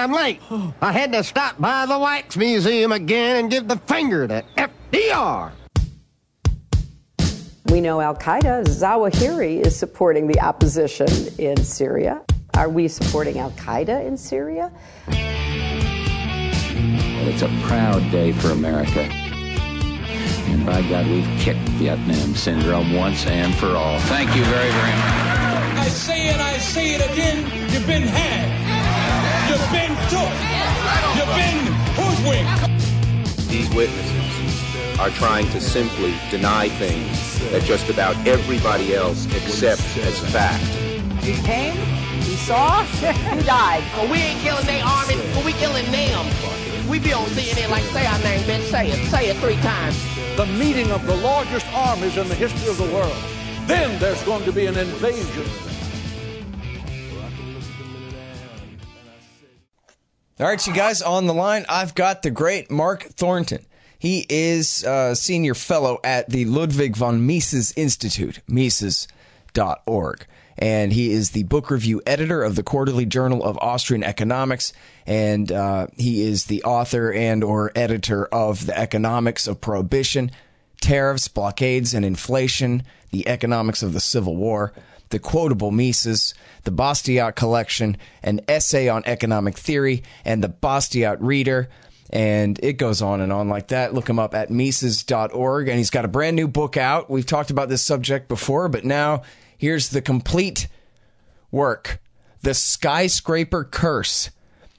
I'm late. I had to stop by the Wax Museum again and give the finger to FDR. We know Al-Qaeda, Zawahiri, is supporting the opposition in Syria. Are we supporting Al-Qaeda in Syria? Well, it's a proud day for America. And by God, we've kicked Vietnam syndrome once and for all. Thank you very, very much. I say it again, you've been had. You've been took. You've been hoodwinked. These witnesses are trying to simply deny things that just about everybody else accepts as fact. He came, he saw, he died. Well, we ain't killing their army, but we killing them. We be on CNN like, say our name, bitch, say it 3 times. The meeting of the largest armies in the history of the world. Then there's going to be an invasion. All right, you guys, on the line, I've got the great Mark Thornton. He is a senior fellow at the Ludwig von Mises Institute, Mises.org. And he is the book review editor of the Quarterly Journal of Austrian Economics. And he is the author and or editor of The Economics of Prohibition, Tariffs, Blockades, and Inflation, The Economics of the Civil War, The Quotable Mises, The Bastiat Collection, An Essay on Economic Theory, and The Bastiat Reader. And it goes on and on like that. Look him up at Mises.org. And he's got a brand new book out. We've talked about this subject before, but now here's the complete work, The Skyscraper Curse.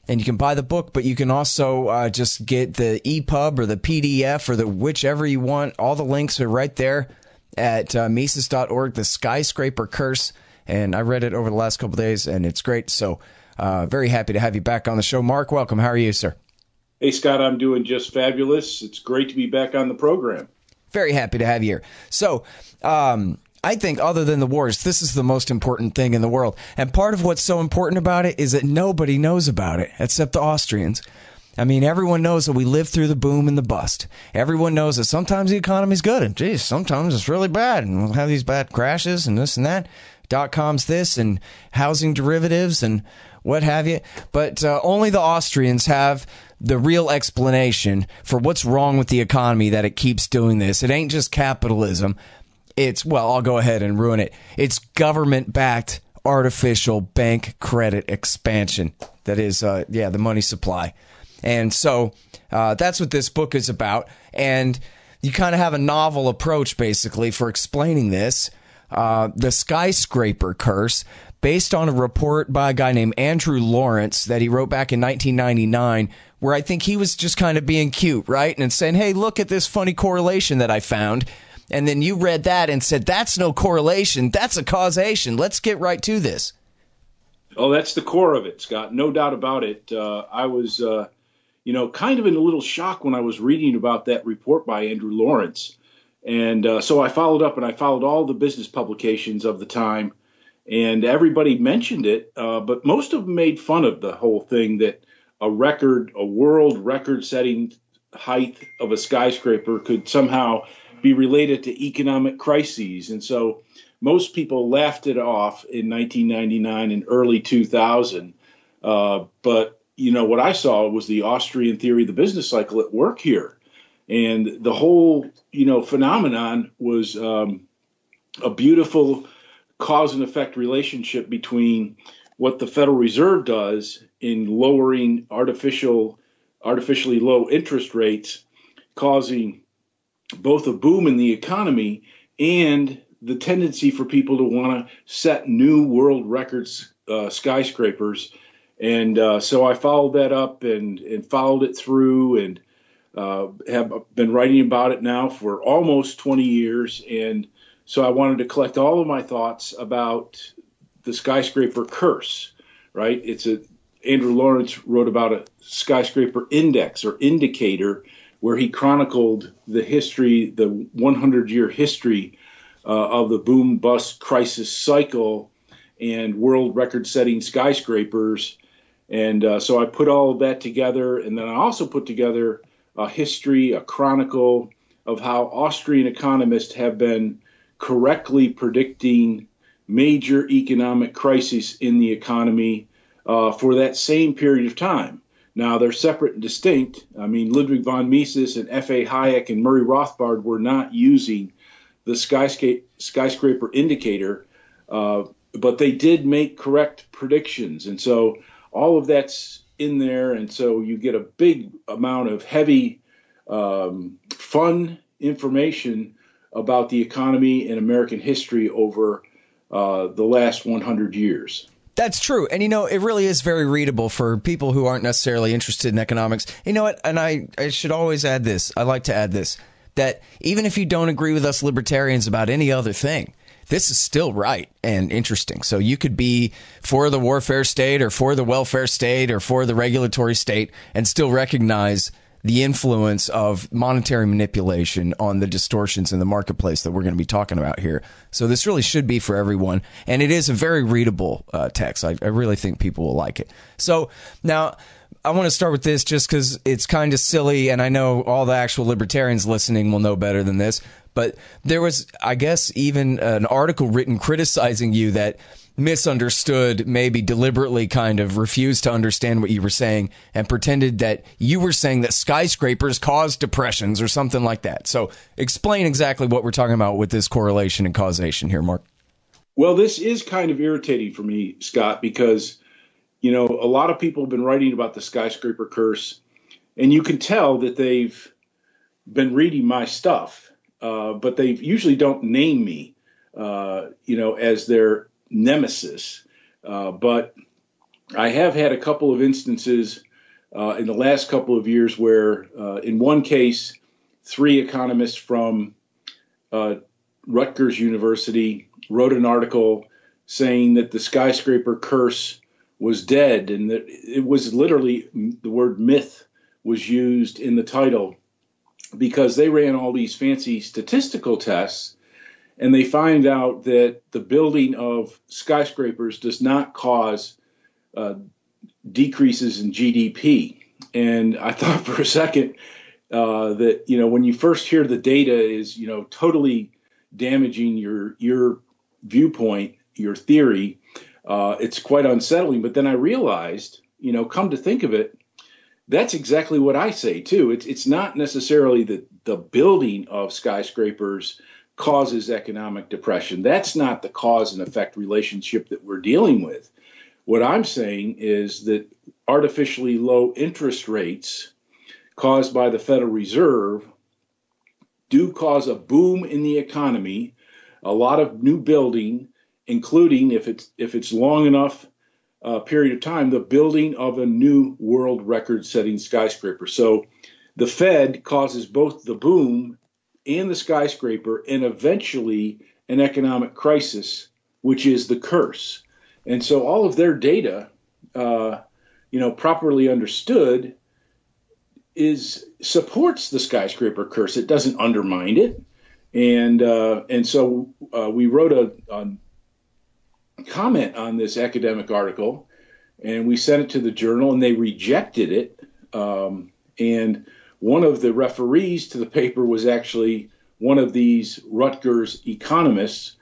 And you can buy the book, but you can also just get the EPUB or the PDF or the whichever you want. All the links are right there at Mises.org, The Skyscraper Curse. And I read it over the last couple of days, and it's great. So very happy to have you back on the show. Mark, welcome. How are you, sir? Hey, Scott, I'm doing just fabulous. It's great to be back on the program. Very happy to have you here. So I think other than the wars, this is the most important thing in the world. And part of what's so important about it is that nobody knows about it except the Austrians. I mean, everyone knows that we lived through the boom and the bust. Everyone knows that sometimes the economy's good and, geez, sometimes it's really bad. And we'll have these bad crashes and this and that. .com's this and housing derivatives and what have you. But only the Austrians have the real explanation for what's wrong with the economy, that it keeps doing this. It ain't just capitalism. It's, well, I'll go ahead and ruin it. It's government-backed artificial bank credit expansion. That is, the money supply. And so that's what this book is about. And you kind of have a novel approach, basically, for explaining this. The Skyscraper Curse, based on a report by a guy named Andrew Lawrence that he wrote back in 1999, where I think he was just kind of being cute, right? And saying, hey, look at this funny correlation that I found. And then you read that and said, that's no correlation. That's a causation. Let's get right to this. Oh, that's the core of it, Scott. No doubt about it. I was, kind of in a little shock when I was reading about that report by Andrew Lawrence. And so I followed up and I followed all the business publications of the time. And everybody mentioned it, but most of them made fun of the whole thing, that a world record-setting height of a skyscraper could somehow be related to economic crises. And so most people laughed it off in 1999 and early 2000. But, what I saw was the Austrian theory of the business cycle at work here. And the whole, phenomenon was a beautiful cause and effect relationship between what the Federal Reserve does in lowering artificially low interest rates, causing both a boom in the economy and the tendency for people to want to set new world records, skyscrapers. And so I followed that up and followed it through and have been writing about it now for almost 20 years. And so I wanted to collect all of my thoughts about the Skyscraper Curse, right? Andrew Lawrence wrote about a skyscraper index or indicator where he chronicled the 100-year history of the boom-bust crisis cycle and world record-setting skyscrapers. And so I put all of that together, and then I also put together a history, a chronicle of how Austrian economists have been correctly predicting major economic crises in the economy for that same period of time. Now, they're separate and distinct. I mean, Ludwig von Mises and F.A. Hayek and Murray Rothbard were not using the skyscraper indicator, but they did make correct predictions. And so all of that's in there. And so you get a big amount of heavy, fun information about the economy and American history over the last 100 years. That's true. And, you know, it really is very readable for people who aren't necessarily interested in economics. You know what? And I should always add this. I like to add this, that even if you don't agree with us libertarians about any other thing, this is still right and interesting. So you could be for the warfare state or for the welfare state or for the regulatory state and still recognize the influence of monetary manipulation on the distortions in the marketplace that we're going to be talking about here. So this really should be for everyone. And it is a very readable text. I really think people will like it. So now I want to start with this just because it's kind of silly. And I know all the actual libertarians listening will know better than this. But there was, I guess, even an article written criticizing you that misunderstood, maybe deliberately kind of refused to understand what you were saying and pretended that you were saying that skyscrapers cause depressions or something like that. So explain exactly what we're talking about with this correlation and causation here, Mark. Well, this is kind of irritating for me, Scott, because, you know, a lot of people have been writing about the skyscraper curse, and you can tell that they've been reading my stuff, but they usually don't name me, as their nemesis. But I have had a couple of instances in the last couple of years where, in one case, 3 economists from Rutgers University wrote an article saying that the skyscraper curse was dead, and that it was literally, the word myth was used in the title, because they ran all these fancy statistical tests, and they find out that the building of skyscrapers does not cause decreases in GDP. And I thought for a second that, you know, when you first hear the data is, you know, totally damaging your viewpoint, your theory, it's quite unsettling. But then I realized, you know, come to think of it, that's exactly what I say, too. It's not necessarily that the building of skyscrapers causes economic depression. That's not the cause and effect relationship that we're dealing with. What I'm saying is that artificially low interest rates caused by the Federal Reserve do cause a boom in the economy, a lot of new building, including, if it's long enough period of time, the building of a new world record-setting skyscraper. So the Fed causes both the boom and the skyscraper, and eventually an economic crisis, which is the curse. And so all of their data, properly understood, supports the skyscraper curse. It doesn't undermine it. And so we wrote a comment on this academic article, and we sent it to the journal, and they rejected it. And one of the referees to the paper was actually one of these Rutgers economists,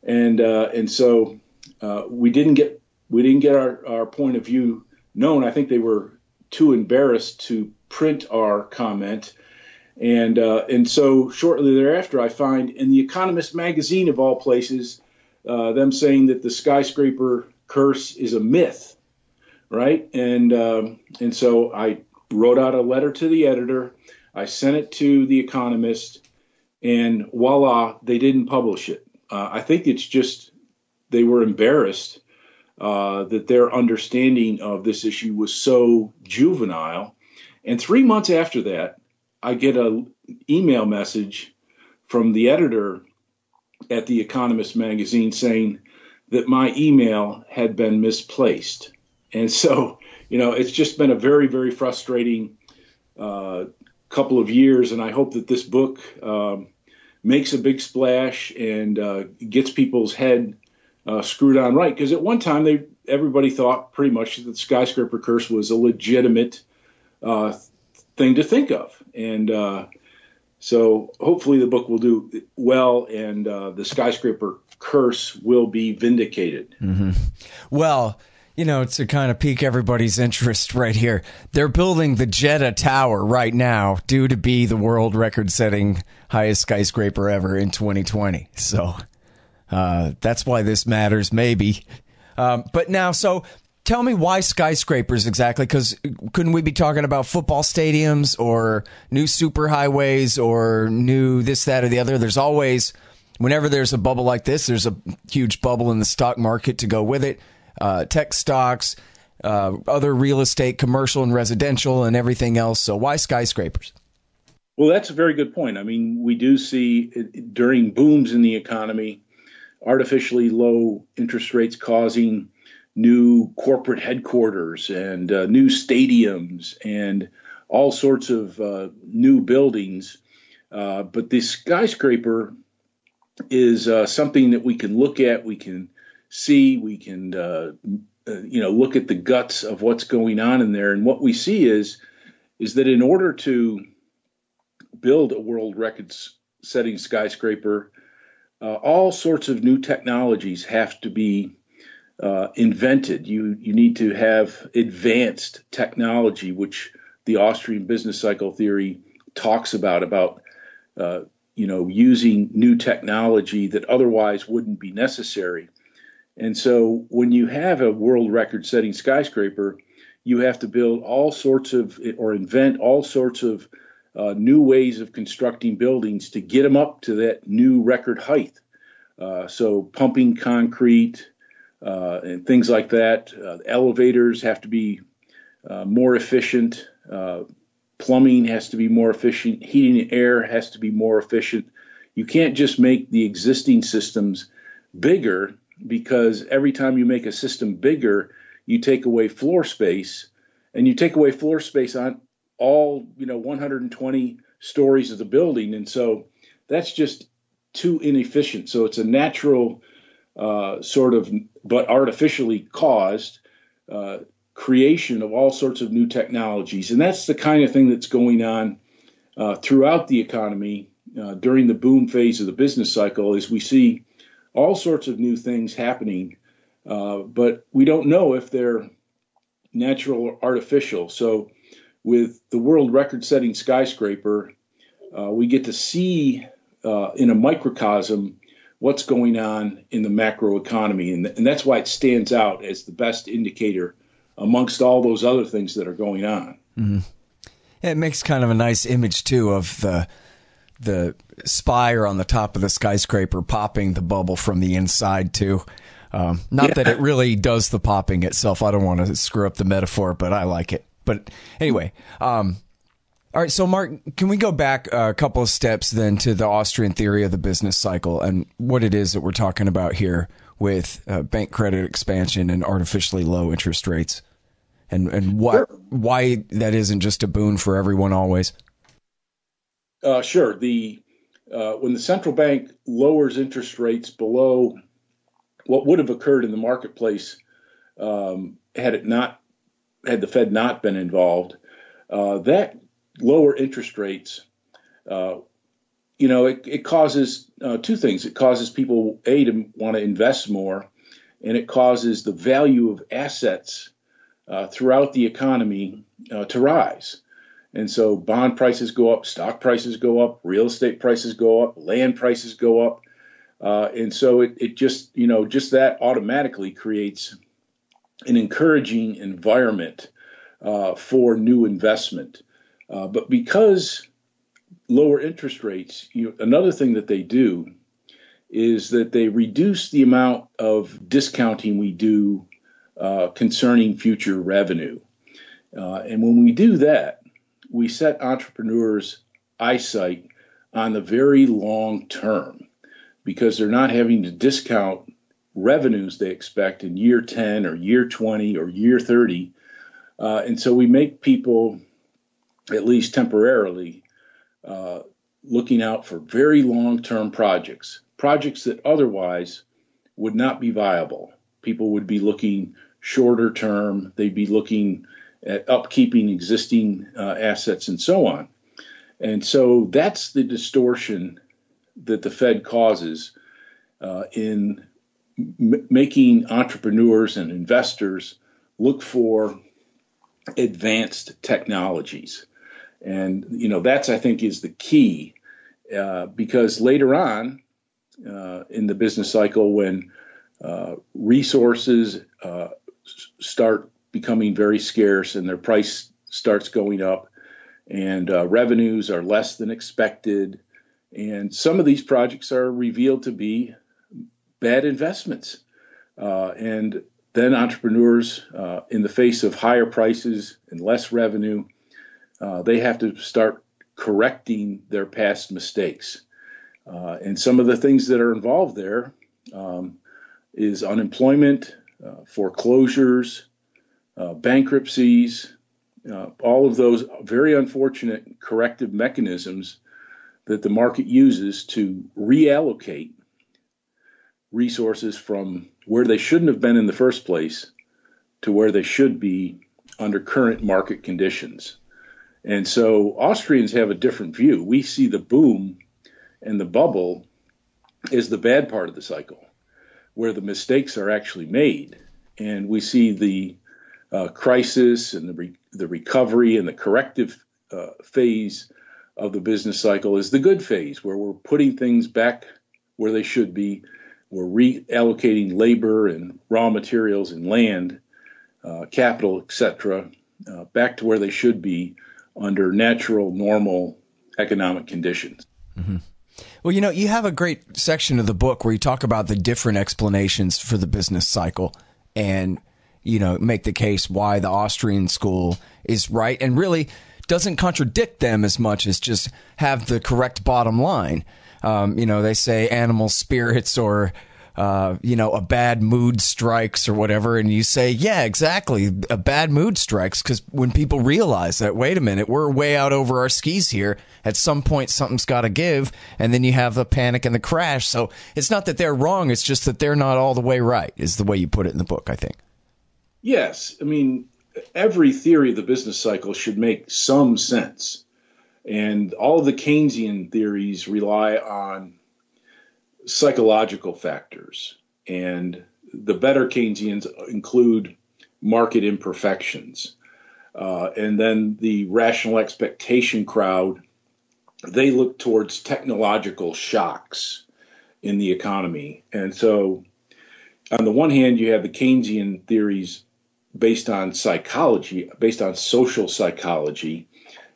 and so we didn't get our point of view known. I think they were too embarrassed to print our comment, and so shortly thereafter, I find in the Economist magazine of all places, them saying that the skyscraper curse is a myth, right? And so I wrote out a letter to the editor. I sent it to the Economist, and voila, they didn't publish it. I think it's just they were embarrassed that their understanding of this issue was so juvenile. And 3 months after that, I get an email message from the editor at the Economist magazine saying that my email had been misplaced. And so, you know, it's just been a very, very frustrating couple of years, and I hope that this book makes a big splash and gets people's head screwed on right. Because at one time, everybody thought pretty much that the skyscraper curse was a legitimate thing to think of. And so hopefully the book will do well, and the skyscraper curse will be vindicated. Mm-hmm. Well, to kind of pique everybody's interest right here, they're building the Jeddah Tower right now, due to be the world record-setting highest skyscraper ever in 2020. So that's why this matters, maybe. But now, so tell me why skyscrapers exactly, because couldn't we be talking about football stadiums or new superhighways or new this, that, or the other? There's always, whenever there's a bubble like this, there's a huge bubble in the stock market to go with it. Tech stocks, other real estate, commercial and residential, and everything else. So why skyscrapers? Well, that's a very good point. I mean, we do see during booms in the economy, artificially low interest rates causing new corporate headquarters and new stadiums and all sorts of new buildings. But the skyscraper is something that we can look at, we can see, we can look at the guts of what's going on in there. And what we see is that in order to build a world record-setting skyscraper, all sorts of new technologies have to be invented. You need to have advanced technology, which the Austrian business cycle theory talks about using new technology that otherwise wouldn't be necessary. And so when you have a world record-setting skyscraper, you have to build all sorts of, or invent all sorts of new ways of constructing buildings to get them up to that new record height. So pumping concrete and things like that. Elevators have to be more efficient. Plumbing has to be more efficient. Heating and air has to be more efficient. You can't just make the existing systems bigger, because every time you make a system bigger, you take away floor space, and you take away floor space on all 120 stories of the building. And so that's just too inefficient. So it's a natural sort of, but artificially caused creation of all sorts of new technologies. And that's the kind of thing that's going on throughout the economy during the boom phase of the business cycle, is we see all sorts of new things happening, but we don't know if they're natural or artificial. So with the world record-setting skyscraper, we get to see in a microcosm what's going on in the macro economy. And that's why it stands out as the best indicator amongst all those other things that are going on. Mm-hmm. It makes kind of a nice image, too, of the spire on the top of the skyscraper popping the bubble from the inside, too. Not that it really does the popping itself. I don't want to screw up the metaphor, but I like it. But anyway, all right. So, Mark, can we go back a couple of steps then to the Austrian theory of the business cycle and what it is that we're talking about here with bank credit expansion and artificially low interest rates, and why that isn't just a boon for everyone always? Sure. When the central bank lowers interest rates below what would have occurred in the marketplace had the Fed not been involved, that lower interest rates, it causes two things. It causes people, to want to invest more, and it causes the value of assets throughout the economy to rise. And so bond prices go up, stock prices go up, real estate prices go up, land prices go up. And so it just that automatically creates an encouraging environment for new investment. But because lower interest rates, another thing that they do is that they reduce the amount of discounting we do concerning future revenue. And when we do that, we set entrepreneurs' eyesight on the very long term, because they're not having to discount revenues they expect in year 10 or year 20 or year 30. And so we make people, at least temporarily, looking out for very long-term projects that otherwise would not be viable. People would be looking shorter term. They'd be looking at upkeeping existing assets and so on. And so that's the distortion that the Fed causes in making entrepreneurs and investors look for advanced technologies. And, that's, I think, is the key, because later on in the business cycle, when resources start becoming very scarce and their price starts going up and revenues are less than expected, and some of these projects are revealed to be bad investments. And then entrepreneurs, in the face of higher prices and less revenue, they have to start correcting their past mistakes. And some of the things that are involved there is unemployment, foreclosures, bankruptcies, all of those very unfortunate corrective mechanisms that the market uses to reallocate resources from where they shouldn't have been in the first place to where they should be under current market conditions. And so Austrians have a different view. We see the boom and the bubble as the bad part of the cycle, where the mistakes are actually made. And we see the crisis and the recovery and the corrective phase of the business cycle as the good phase, where we're putting things back where they should be. We're reallocating labor and raw materials and land, capital, etc., back to where they should be under natural, normal economic conditions. Mm-hmm. Well, you have a great section of the book where you talk about the different explanations for the business cycle and, make the case why the Austrian school is right and really doesn't contradict them as much as just have the correct bottom line. They say animal spirits or, a bad mood strikes or whatever. And you say, yeah, exactly. A bad mood strikes because when people realize that, wait a minute, we're way out over our skis here. At some point, something's got to give. And then you have the panic and the crash. So it's not that they're wrong. It's just that they're not all the way right is the way you put it in the book, I think. Yes. I mean, every theory of the business cycle should make some sense. And all of the Keynesian theories rely on psychological factors. And the better Keynesians include market imperfections. And then the rational expectation crowd, they look towards technological shocks in the economy. And so on the one hand, you have the Keynesian theories based on psychology, based on social psychology.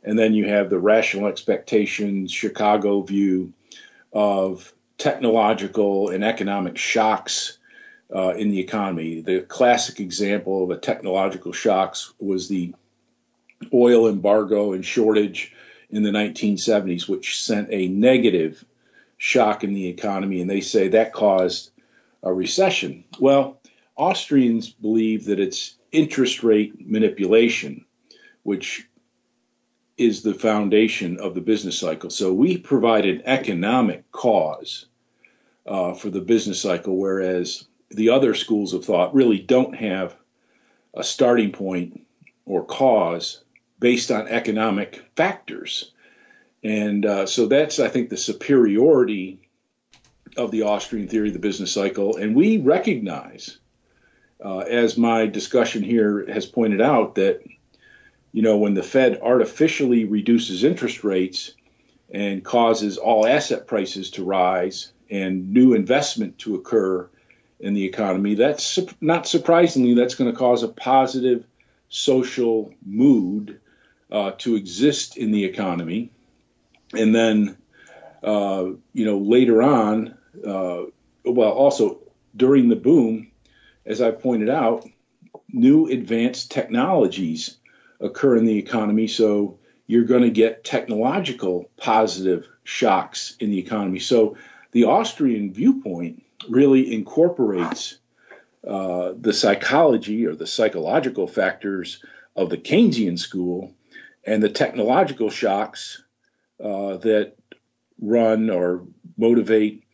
And then you have the rational expectations, Chicago view of technological and economic shocks in the economy. The classic example of a technological shocks was the oil embargo and shortage in the 1970s, which sent a negative shock in the economy. And they say that caused a recession. Well, Austrians believe that it's interest rate manipulation, which is the foundation of the business cycle. So we provide an economic cause for the business cycle, whereas the other schools of thought really don't have a starting point or cause based on economic factors. And so that's, I think, the superiority of the Austrian theory of the business cycle. And we recognize, as my discussion here has pointed out, that when the Fed artificially reduces interest rates and causes all asset prices to rise and new investment to occur in the economy, that's not surprisingly, that's going to cause a positive social mood to exist in the economy. And then, later on, also during the boom, as I pointed out, new advanced technologies occur in the economy. So you're going to get technological positive shocks in the economy. So the Austrian viewpoint really incorporates the psychology or the psychological factors of the Keynesian school and the technological shocks that run or motivate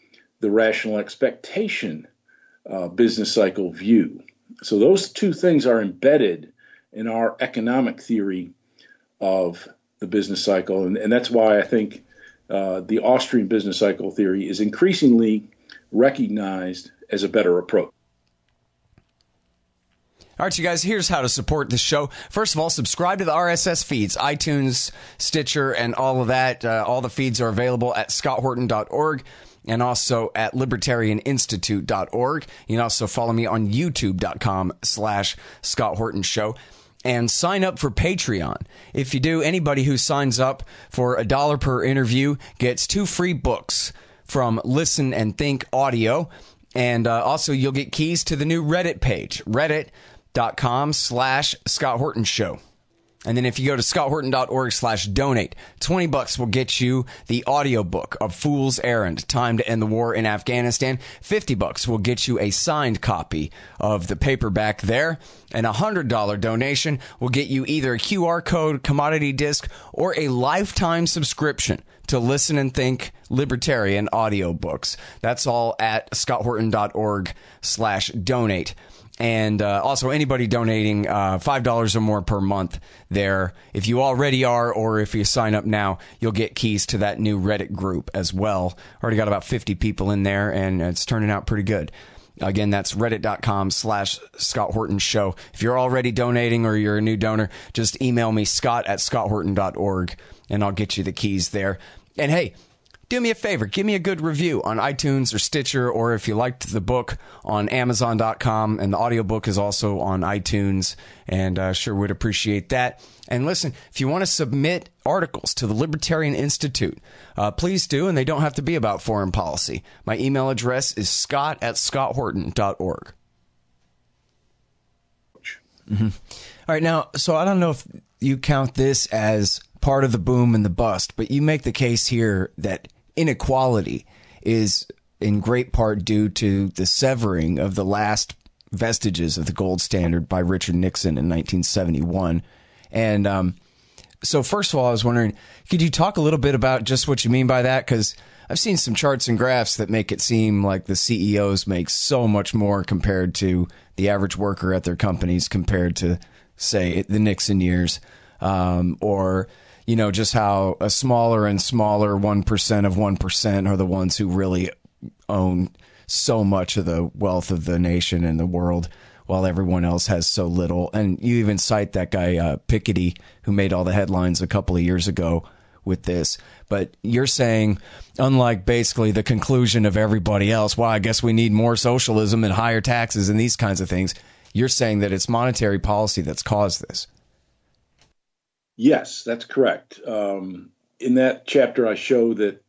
the rational expectation business cycle view. So those two things are embedded in our economic theory of the business cycle. And that's why I think the Austrian business cycle theory is increasingly recognized as a better approach. All right, you guys, here's how to support the show. First of all, subscribe to the RSS feeds, iTunes, Stitcher, and all of that. All the feeds are available at scotthorton.org and also at libertarianinstitute.org. You can also follow me on youtube.com/Scott Horton Show. And sign up for Patreon. If you do, anybody who signs up for $1 per interview gets 2 free books from Listen and Think Audio. And also, you'll get keys to the new Reddit page, reddit.com/Scott Horton Show. And then if you go to scotthorton.org/donate, $20 will get you the audiobook of Fool's Errand, Time to End the War in Afghanistan. $50 will get you a signed copy of the paperback there. And a $100 donation will get you either a QR code, commodity disc, or a lifetime subscription to Listen and Think Libertarian audiobooks. That's all at scotthorton.org/donate. And also anybody donating $5 or more per month there. If you already are, or if you sign up now, you'll get keys to that new Reddit group as well. Already got about 50 people in there, and it's turning out pretty good. Again, that's reddit.com/Scott Horton Show. If you're already donating or you're a new donor, just email me, scott@scotthorton.org, and I'll get you the keys there. And hey, do me a favor, give me a good review on iTunes or Stitcher, or if you liked the book, on Amazon.com, and the audiobook is also on iTunes, and sure would appreciate that. And listen, if you want to submit articles to the Libertarian Institute, please do, and they don't have to be about foreign policy. My email address is scott@scotthorton.org. Mm-hmm. All right, now, so I don't know if you count this as part of the boom and the bust, but you make the case here that inequality is in great part due to the severing of the last vestiges of the gold standard by Richard Nixon in 1971. And so first of all, I was wondering, could you talk a little bit about just what you mean by that? Because I've seen some charts and graphs that make it seem like the CEOs make so much more compared to the average worker at their companies compared to, say, the Nixon years, or you know, just how a smaller and smaller 1% of 1% are the ones who really own so much of the wealth of the nation and the world, while everyone else has so little. And you even cite that guy Piketty, who made all the headlines a couple of years ago with this. But you're saying, unlike basically the conclusion of everybody else, well, I guess we need more socialism and higher taxes and these kinds of things, you're saying that it's monetary policy that's caused this. Yes, that's correct. In that chapter, I show that,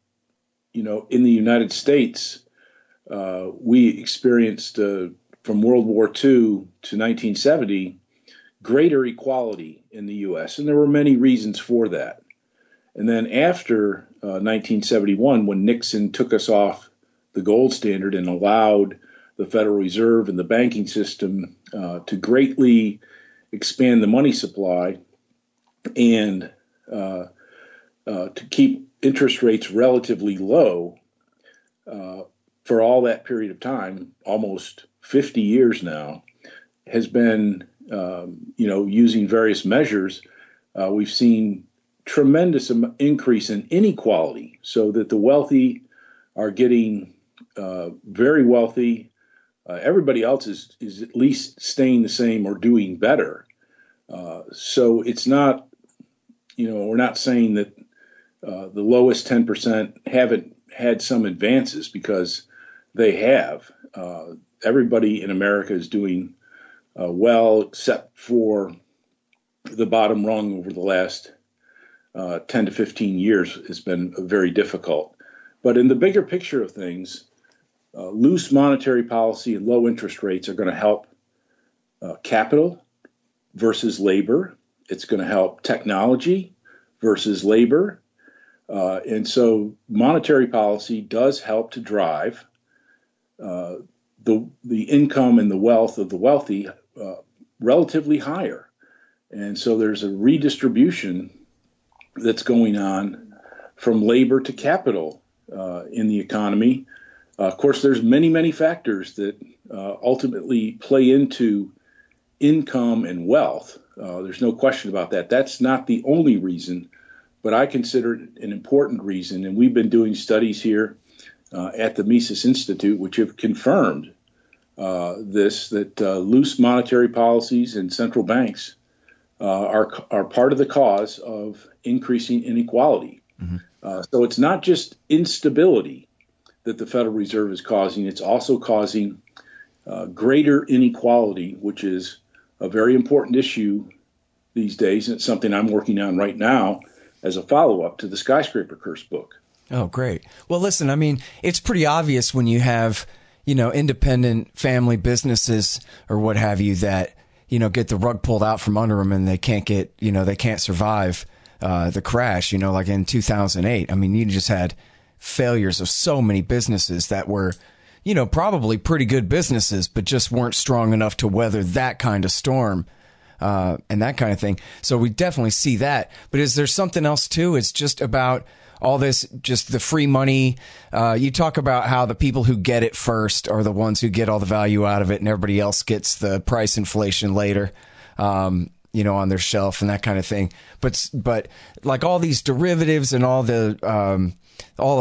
you know, in the United States, we experienced from World War II to 1970 greater equality in the U.S., and there were many reasons for that. And then after 1971, when Nixon took us off the gold standard and allowed the Federal Reserve and the banking system to greatly expand the money supply, and to keep interest rates relatively low for all that period of time, almost 50 years now, has been, using various measures. We've seen tremendous increase in inequality, so that the wealthy are getting very wealthy. Everybody else is at least staying the same or doing better. So it's not, we're not saying that the lowest 10% haven't had some advances, because they have. Everybody in America is doing well, except for the bottom rung over the last 10 to 15 years has been very difficult. But in the bigger picture of things, loose monetary policy and low interest rates are going to help capital versus labor. It's going to help technology versus labor. And so monetary policy does help to drive the income and the wealth of the wealthy relatively higher. And so there's a redistribution that's going on from labor to capital in the economy. Of course, there's many, many factors that ultimately play into income and wealth. There's no question about that. That's not the only reason, but I consider it an important reason. And we've been doing studies here at the Mises Institute, which have confirmed loose monetary policies and central banks are part of the cause of increasing inequality. Mm-hmm. So it's not just instability that the Federal Reserve is causing, it's also causing greater inequality, which is a very important issue these days, and it's something I'm working on right now as a follow-up to the Skyscraper Curse book. Oh, great. Well, listen, I mean, it's pretty obvious when you have, independent family businesses or what have you that, get the rug pulled out from under them and they can't they can't survive the crash, like in 2008. I mean, you just had failures of so many businesses that were, probably pretty good businesses, but just weren't strong enough to weather that kind of storm. And that kind of thing. So we definitely see that. But is there something else too? It's just about all this, just the free money. You talk about how the people who get it first are the ones who get all the value out of it, and everybody else gets the price inflation later, on their shelf and that kind of thing. But like all these derivatives and all the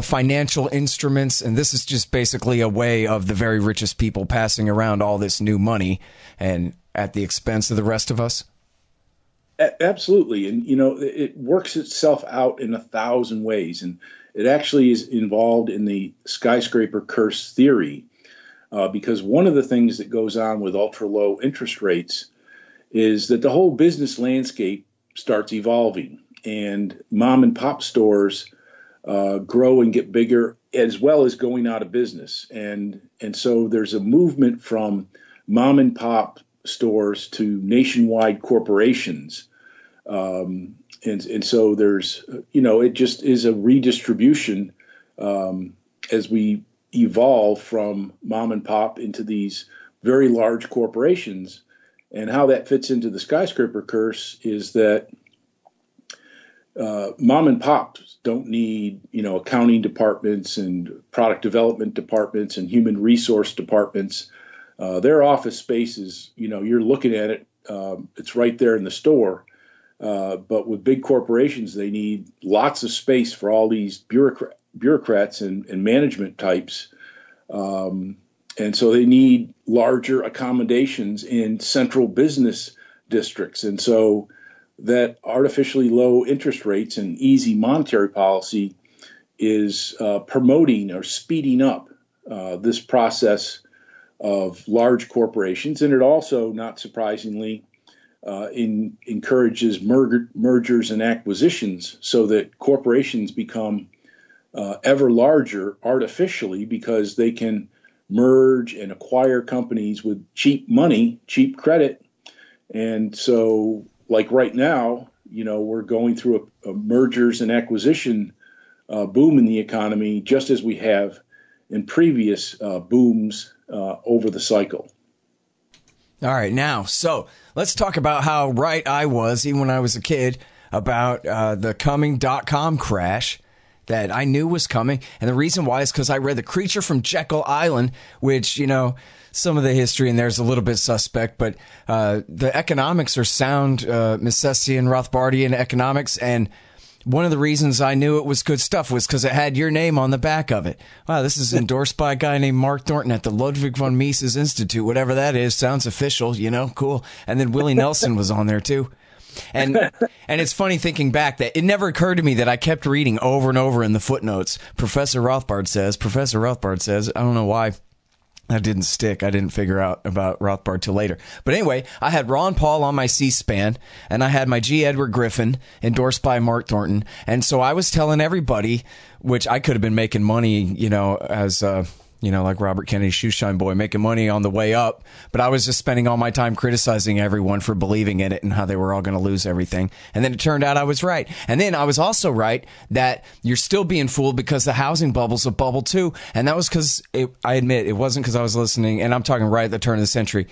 financial instruments, and this is just basically a way of the very richest people passing around all this new money and at the expense of the rest of us? Absolutely. And, it works itself out in 1,000 ways. And it actually is involved in the Skyscraper Curse theory, because one of the things that goes on with ultra low interest rates is that the whole business landscape starts evolving, and mom and pop stores grow and get bigger, as well as going out of business. And so there's a movement from mom and pop stores to nationwide corporations. And so there's, it just is a redistribution as we evolve from mom and pop into these very large corporations. And how that fits into the Skyscraper Curse is that mom and pops don't need, accounting departments and product development departments and human resource departments. Their office space is, you're looking at it, it's right there in the store. But with big corporations, they need lots of space for all these bureaucrats and management types. And so they need larger accommodations in central business districts. And so that artificially low interest rates and easy monetary policy is promoting or speeding up this process of large corporations. And it also, not surprisingly, encourages mergers and acquisitions so that corporations become ever larger artificially because they can merge and acquire companies with cheap money, cheap credit. And so, like right now, we're going through a mergers and acquisition boom in the economy, just as we have in previous booms over the cycle. All right, now, so let's talk about how right I was, even when I was a kid, about the coming .com crash that I knew was coming. And the reason why is because I read The Creature from Jekyll Island, which, some of the history in there is a little bit suspect, but the economics are sound Misesian, Rothbardian economics, and one of the reasons I knew it was good stuff was because it had your name on the back of it. Wow, this is endorsed by a guy named Mark Thornton at the Ludwig von Mises Institute, whatever that is. Sounds official, cool. And then Willie Nelson was on there too. And it's funny thinking back that it never occurred to me that I kept reading over and over in the footnotes. Professor Rothbard says, I don't know why. That didn't stick. I didn't figure out about Rothbard till later. But anyway, I had Ron Paul on my C-SPAN, and I had my G. Edward Griffin, endorsed by Mark Thornton. And so I was telling everybody, which I could have been making money, as like Robert Kennedy's Shoeshine Boy, making money on the way up. But I was just spending all my time criticizing everyone for believing in it and how they were all going to lose everything. And then it turned out I was right. And then I was also right that you're still being fooled because the housing bubble's a bubble too. And that was because, I admit, it wasn't because I was listening, and I'm talking right at the turn of the century,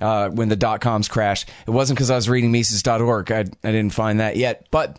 when the .coms crashed. It wasn't because I was reading Mises.org. I didn't find that yet. But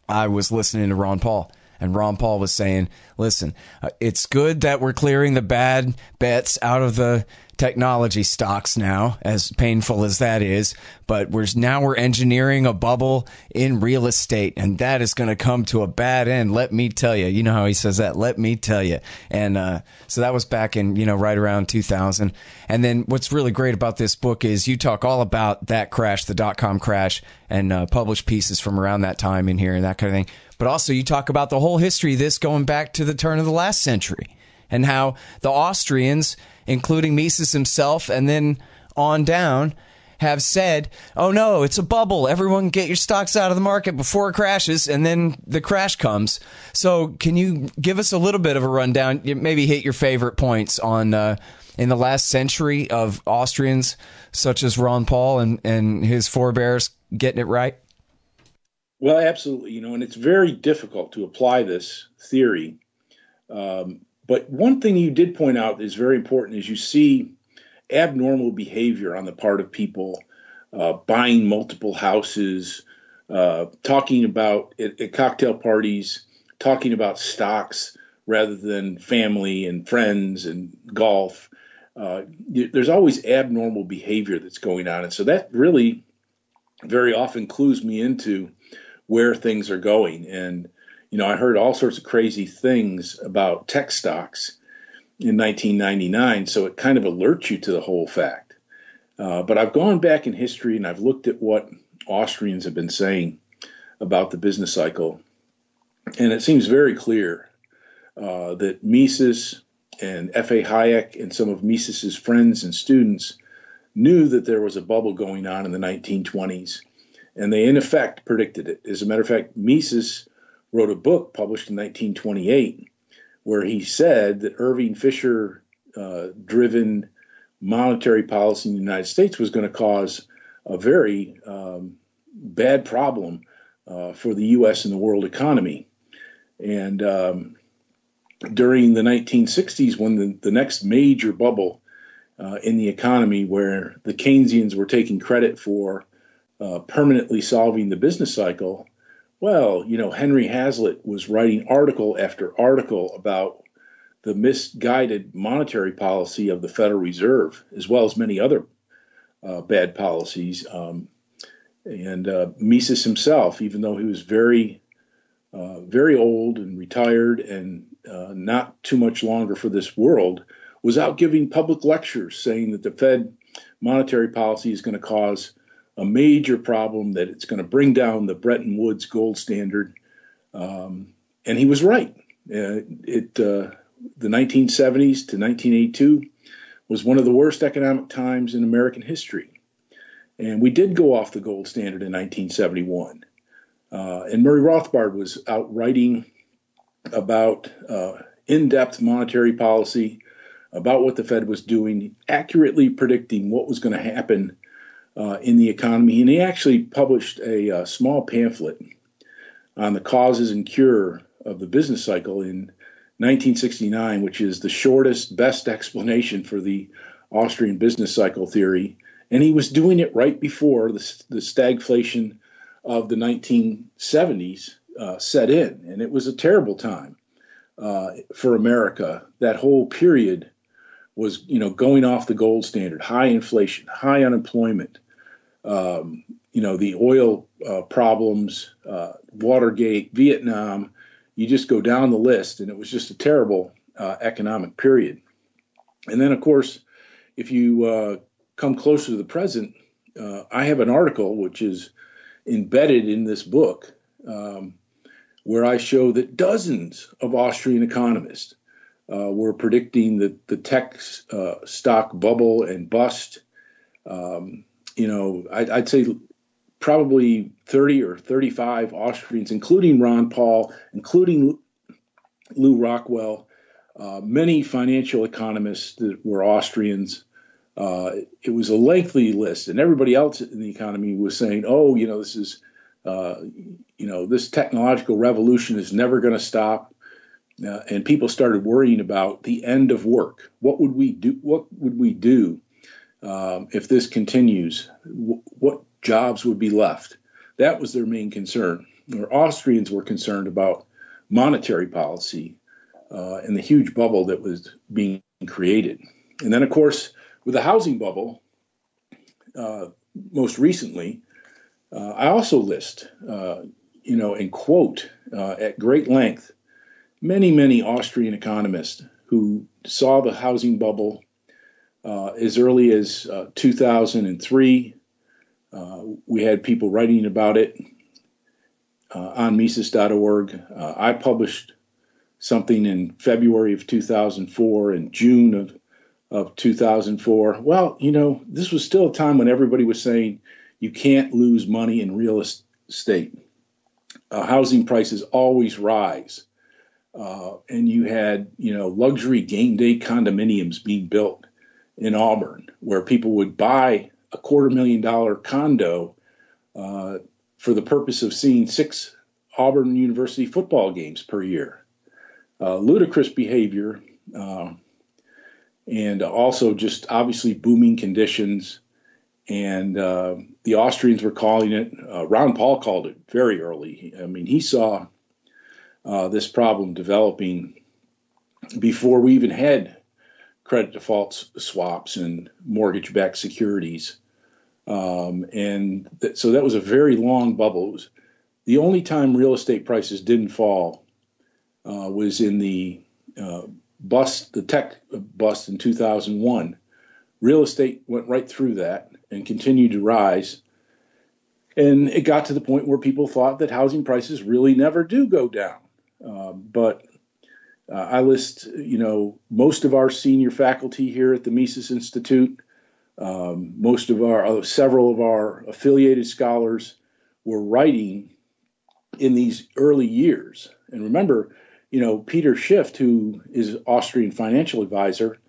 I was listening to Ron Paul. And Ron Paul was saying, listen, it's good that we're clearing the bad bets out of the technology stocks now, as painful as that is. But we're engineering a bubble in real estate, and that is going to come to a bad end. Let me tell you. You know how he says that. Let me tell you. And so that was back in, right around 2000. And then what's really great about this book is you talk all about that crash, the dot-com crash, and publish pieces from around that time in here and that kind of thing. But also you talk about the whole history of this going back to the turn of the last century, and how the Austrians, including Mises himself and then on down, have said, oh no, it's a bubble. Everyone get your stocks out of the market before it crashes, and then the crash comes. So can you give us a little bit of a rundown, maybe hit your favorite points on in the last century of Austrians such as Ron Paul and his forebears getting it right? Well, absolutely. And it's very difficult to apply this theory. But one thing you did point out is very important is you see abnormal behavior on the part of people, buying multiple houses, talking about at cocktail parties, talking about stocks rather than family and friends and golf. There's always abnormal behavior that's going on. And so that really very often clues me into where things are going. And I heard all sorts of crazy things about tech stocks in 1999, so it kind of alerts you to the whole fact. But I've gone back in history and I've looked at what Austrians have been saying about the business cycle, and it seems very clear that Mises and F.A. Hayek and some of Mises's friends and students knew that there was a bubble going on in the 1920s, and they in effect predicted it. As a matter of fact, Mises wrote a book published in 1928 where he said that Irving Fisher driven monetary policy in the United States was going to cause a very bad problem for the U.S. and the world economy. And during the 1960s, when the next major bubble in the economy, where the Keynesians were taking credit for permanently solving the business cycle, well, Henry Hazlitt was writing article after article about the misguided monetary policy of the Federal Reserve, as well as many other bad policies. And Mises himself, even though he was very old and retired and not too much longer for this world, was out giving public lectures saying that the Fed monetary policy is going to cause a major problem, that it's going to bring down the Bretton Woods gold standard. And he was right. The 1970s to 1982 was one of the worst economic times in American history. And we did go off the gold standard in 1971. And Murray Rothbard was out writing about in-depth monetary policy, about what the Fed was doing, accurately predicting what was going to happen in the economy. And he actually published a small pamphlet on the causes and cure of the business cycle in 1969, which is the shortest, best explanation for the Austrian business cycle theory. And he was doing it right before the stagflation of the 1970s set in. And it was a terrible time for America. That whole period was, going off the gold standard, high inflation, high unemployment, the oil problems, Watergate, Vietnam. You just go down the list, and it was just a terrible economic period. And then, of course, if you come closer to the present, I have an article which is embedded in this book where I show that dozens of Austrian economists were predicting that the tech stock bubble and bust. I'd say probably 30 or 35 Austrians, including Ron Paul, including Lou Rockwell, many financial economists that were Austrians. It was a lengthy list, and everybody else in the economy was saying, this is, this technological revolution is never going to stop. And people started worrying about the end of work. What would we do? What would we do if this continues? What jobs would be left? That was their main concern. Or Austrians were concerned about monetary policy and the huge bubble that was being created. And then, of course, with the housing bubble, most recently, I also list, and quote at great length many Austrian economists who saw the housing bubble as early as 2003. We had people writing about it on Mises.org. I published something in February of 2004 and June of 2004. Well, this was still a time when everybody was saying you can't lose money in real estate. Housing prices always rise. And you had, luxury game day condominiums being built in Auburn, where people would buy a $250,000 condo for the purpose of seeing 6 Auburn University football games per year. Ludicrous behavior, and also just obviously booming conditions. And the Austrians were calling it, Ron Paul called it very early. I mean, he saw this problem developing before we even had credit default swaps and mortgage-backed securities. So that was a very long bubble. It was the only time real estate prices didn't fall was in the tech bust in 2001. Real estate went right through that and continued to rise. And it got to the point where people thought that housing prices really never do go down. But I list, most of our senior faculty here at the Mises Institute, several of our affiliated scholars were writing in these early years. And remember, Peter Schiff, who is Austrian financial advisor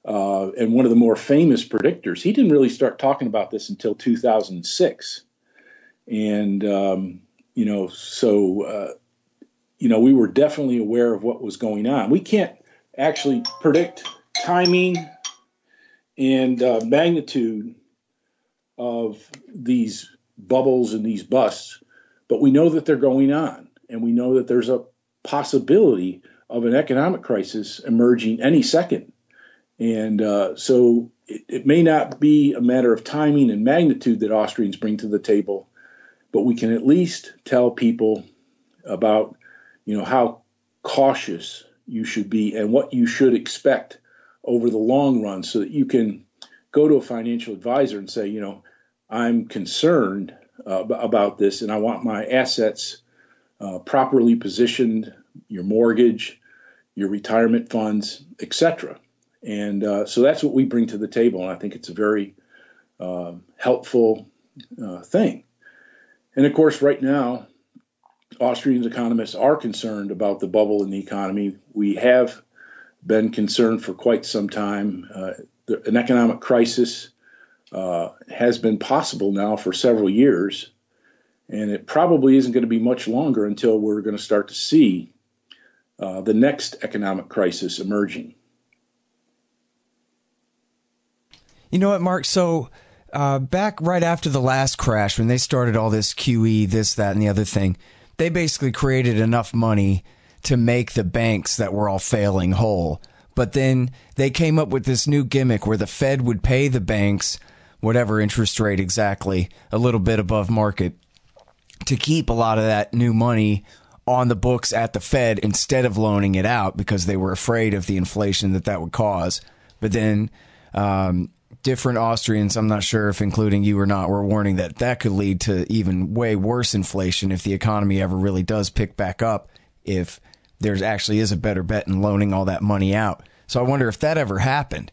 and one of the more famous predictors, he didn't really start talking about this until 2006. And, we were definitely aware of what was going on. We can't actually predict timing and magnitude of these bubbles and these busts, but we know that they're going on, and we know that there's a possibility of an economic crisis emerging any second. And so it may not be a matter of timing and magnitude that Austrians bring to the table, but we can at least tell people about, how cautious you should be and what you should expect over the long run, so that you can go to a financial advisor and say, I'm concerned about this, and I want my assets properly positioned, your mortgage, your retirement funds, etc. And so that's what we bring to the table, and I think it's a very helpful thing. And of course, right now, Austrian economists are concerned about the bubble in the economy. We have been concerned for quite some time. An economic crisis has been possible now for several years, and it probably isn't going to be much longer until we're going to start to see the next economic crisis emerging. You know what, Mark? So back right after the last crash, when they started all this QE, this, that, and the other thing, they basically created enough money to make the banks that were all failing whole. But then they came up with this new gimmick where the Fed would pay the banks whatever interest rate exactly, a little bit above market, to keep a lot of that new money on the books at the Fed instead of loaning it out, because they were afraid of the inflation that would cause. But then different Austrians, I'm not sure if including you or not, were warning that could lead to even way worse inflation if the economy ever really does pick back up, if there actually is a better bet in loaning all that money out. So I wonder if that ever happened,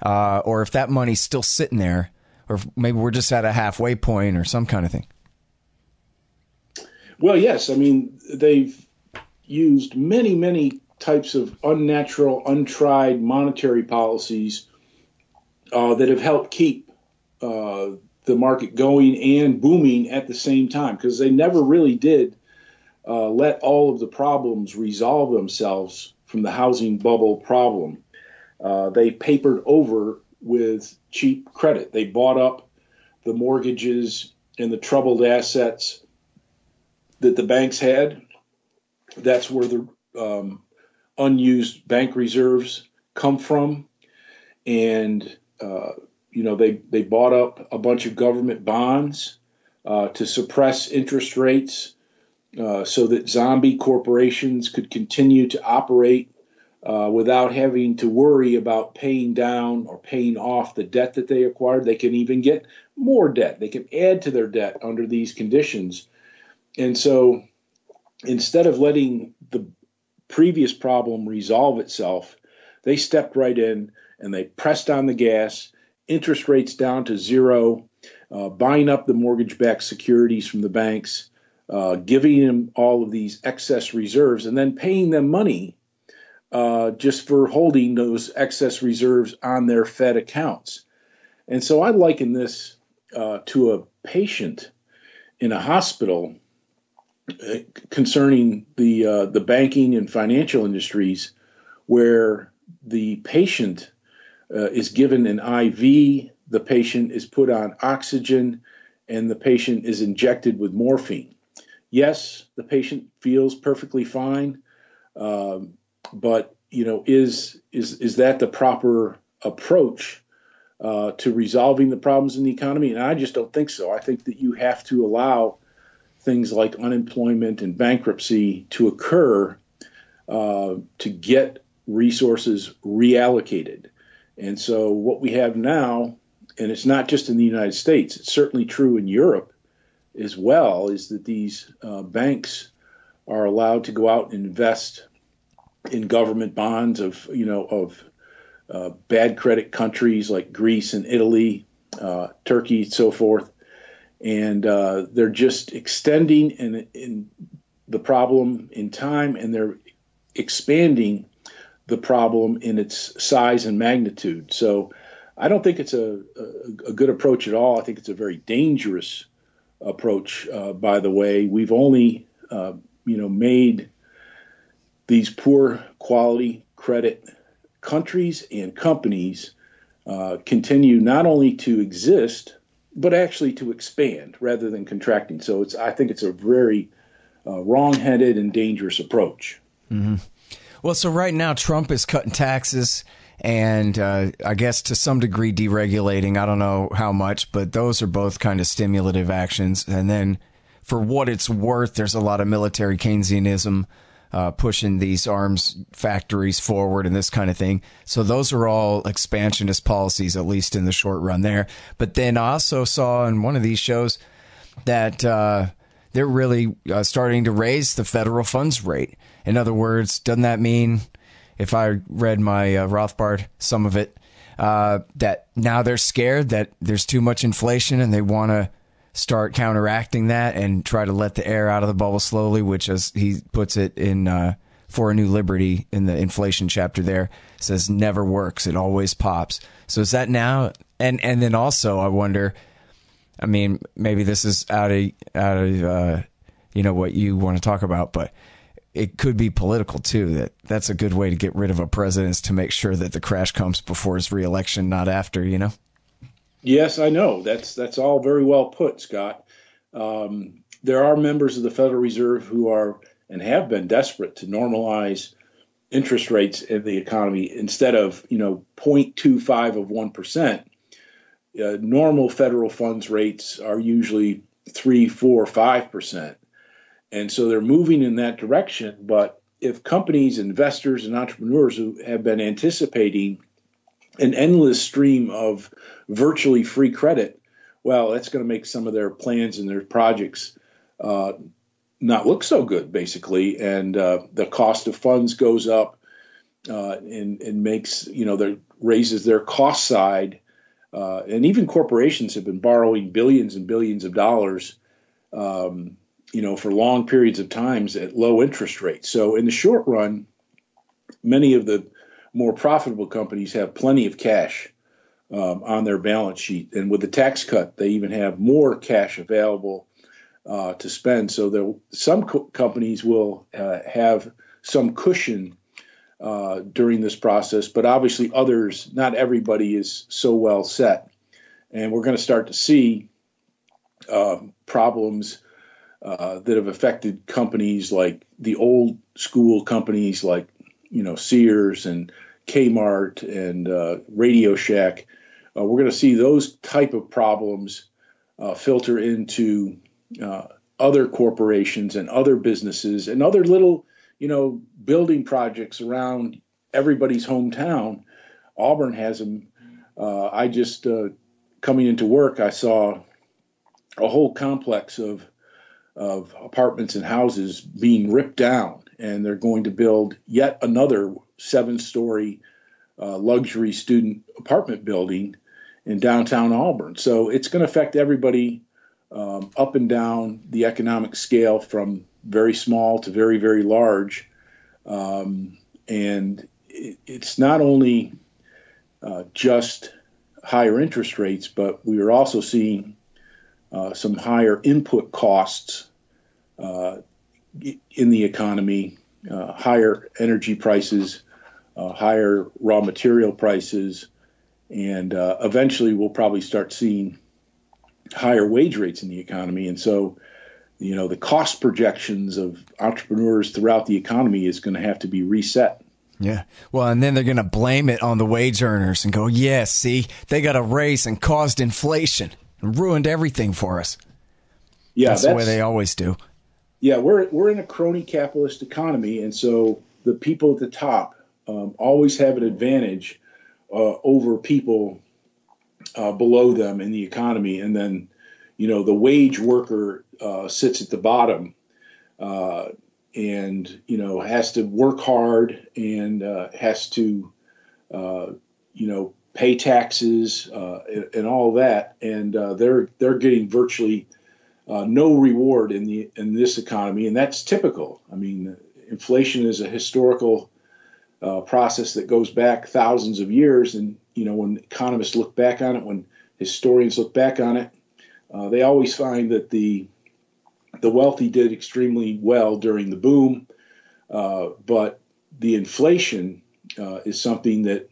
or if that money's still sitting there, or if maybe we're just at a halfway point or some kind of thing. Well, yes. I mean, they've used many types of unnatural, untried monetary policies that have helped keep the market going and booming at the same time, because they never really did let all of the problems resolve themselves from the housing bubble problem. They papered over with cheap credit. They bought up the mortgages and the troubled assets that the banks had. That's where the unused bank reserves come from. And they bought up a bunch of government bonds to suppress interest rates so that zombie corporations could continue to operate without having to worry about paying down or paying off the debt that they acquired. They can even get more debt. They can add to their debt under these conditions. And so instead of letting the previous problem resolve itself, they stepped right in and they pressed on the gas, interest rates down to zero, buying up the mortgage-backed securities from the banks, giving them all of these excess reserves, and then paying them money just for holding those excess reserves on their Fed accounts. And so I liken this to a patient in a hospital concerning the banking and financial industries, where the patient is given an IV, the patient is put on oxygen, and the patient is injected with morphine. Yes, the patient feels perfectly fine, but is that the proper approach to resolving the problems in the economy? And I just don't think so. I think that you have to allow things like unemployment and bankruptcy to occur to get resources reallocated. And so what we have now, and it's not just in the United States, it's certainly true in Europe as well, is that these banks are allowed to go out and invest in government bonds of bad credit countries like Greece and Italy, Turkey, and so forth. And they're just extending in the problem in time, and they're expanding the problem in its size and magnitude. So I don't think it's a good approach at all. I think it's a very dangerous approach, by the way. We've only, made these poor quality credit countries and companies continue not only to exist, but actually to expand rather than contracting. So I think it's a very wrong-headed and dangerous approach. Mm-hmm. Well, so right now Trump is cutting taxes and I guess to some degree deregulating. I don't know how much, but those are both kind of stimulative actions. And then for what it's worth, there's a lot of military Keynesianism pushing these arms factories forward and this kind of thing. So those are all expansionist policies, at least in the short run there. But then I also saw in one of these shows that they're really starting to raise the federal funds rate. In other words, doesn't that mean, if I read my Rothbard, some of it, that now they're scared that there's too much inflation and they want to start counteracting that and try to let the air out of the bubble slowly, which, as he puts it in For a New Liberty in the inflation chapter there, says never works. It always pops. So is that now? And then also I wonder, I mean, maybe this is out of what you want to talk about, but it could be political too. That's a good way to get rid of a president, is to make sure that the crash comes before his reelection, not after, Yes, I know. That's all very well put, Scott. There are members of the Federal Reserve who are and have been desperate to normalize interest rates in the economy. Instead of 0.25 of 1%, normal federal funds rates are usually 3, 4, 5%. And so they're moving in that direction. But if companies, investors, and entrepreneurs who have been anticipating an endless stream of virtually free credit, well, that's going to make some of their plans and their projects not look so good, basically. And the cost of funds goes up and makes, raises their cost side. And even corporations have been borrowing billions and billions of dollars for long periods of times at low interest rates. So in the short run, many of the more profitable companies have plenty of cash on their balance sheet. And with the tax cut, they even have more cash available to spend. So some companies will have some cushion during this process, but obviously others, not everybody is so well set. And we're going to start to see problems that have affected companies like the old school companies like, Sears and Kmart and Radio Shack, we're going to see those type of problems filter into other corporations and other businesses and other little, building projects around everybody's hometown. Auburn has them. I just, coming into work, I saw a whole complex of apartments and houses being ripped down, and they're going to build yet another 7-story luxury student apartment building in downtown Auburn. So it's going to affect everybody up and down the economic scale, from very small to very, very large. And it's not only just higher interest rates, but we are also seeing some higher input costs in the economy, higher energy prices, higher raw material prices, and eventually we'll probably start seeing higher wage rates in the economy. And so, the cost projections of entrepreneurs throughout the economy is going to have to be reset. Yeah. Well, and then they're going to blame it on the wage earners and go, yeah, see, they got a raise and caused inflation and ruined everything for us. Yeah, that's the way they always do. Yeah, we're in a crony capitalist economy, and so the people at the top always have an advantage over people below them in the economy, and then the wage worker sits at the bottom and has to work hard and has to pay taxes and all that, and they're getting virtually no reward in this economy, and that's typical. I mean, inflation is a historical process that goes back thousands of years, and when economists look back on it, when historians look back on it, they always find that the wealthy did extremely well during the boom, but the inflation is something that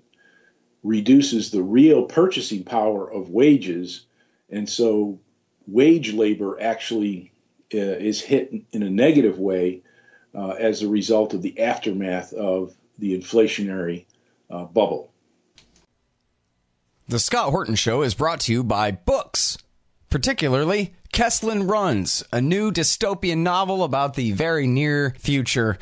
reduces the real purchasing power of wages, and so wage labor actually is hit in a negative way as a result of the aftermath of the inflationary bubble. The Scott Horton Show is brought to you by books, particularly Kesslin Runs, a new dystopian novel about the very near future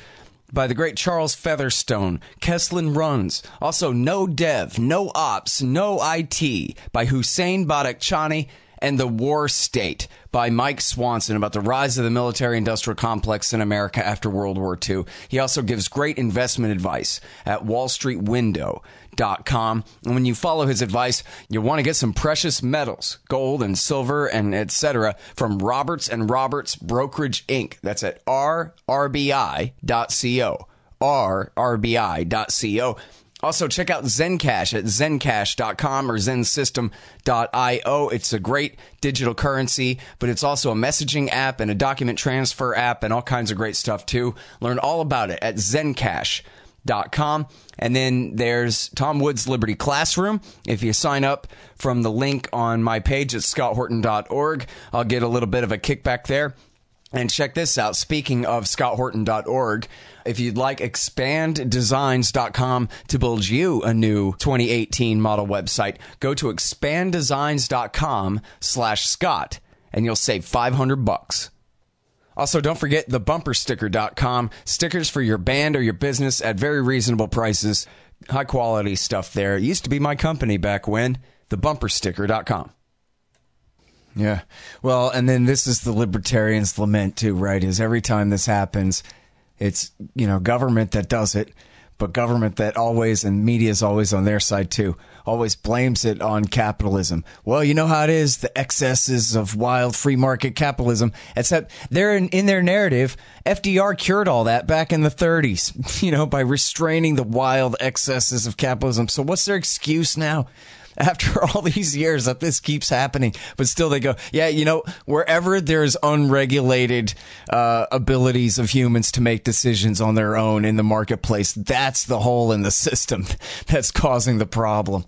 by the great Charles Featherstone. Kesslin Runs. Also, No Dev, No Ops, No IT by Hussein Badakhshani, and The War State by Mike Swanson, about the rise of the military-industrial complex in America after World War II. He also gives great investment advice at wallstreetwindow.com. And when you follow his advice, you'll want to get some precious metals, gold and silver and etc. from Roberts & Roberts Brokerage Inc. That's at rrbi.co. rrbi.co. Also, check out Zencash at zencash.com or zensystem.io. It's a great digital currency, but it's also a messaging app and a document transfer app and all kinds of great stuff, too. Learn all about it at zencash.com. And then there's Tom Wood's Liberty Classroom. If you sign up from the link on my page at scotthorton.org, I'll get a little bit of a kickback there. And check this out. Speaking of scotthorton.org, if you'd like expanddesigns.com to build you a new 2018 model website, go to expanddesigns.com/Scott and you'll save $500. Also, don't forget thebumpersticker.com. Stickers for your band or your business at very reasonable prices. High quality stuff there. It used to be my company back when. Thebumpersticker.com. Yeah. Well, and then this is the libertarians' lament too, right? Is every time this happens, it's, government that does it, but government that always, and media is always on their side too, always blames it on capitalism. Well, you know how it is, the excesses of wild free market capitalism, except they're in their narrative, FDR cured all that back in the 30s, by restraining the wild excesses of capitalism. So what's their excuse now? After all these years that this keeps happening, but still they go, yeah, wherever there's unregulated abilities of humans to make decisions on their own in the marketplace, that's the hole in the system that's causing the problem.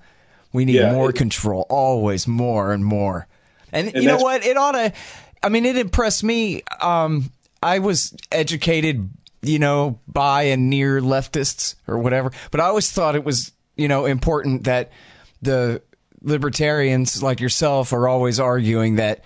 We need more control, always more and more. And you know what? It impressed me. I was educated, by and near leftists or whatever, but I always thought it was, important that the libertarians like yourself are always arguing that,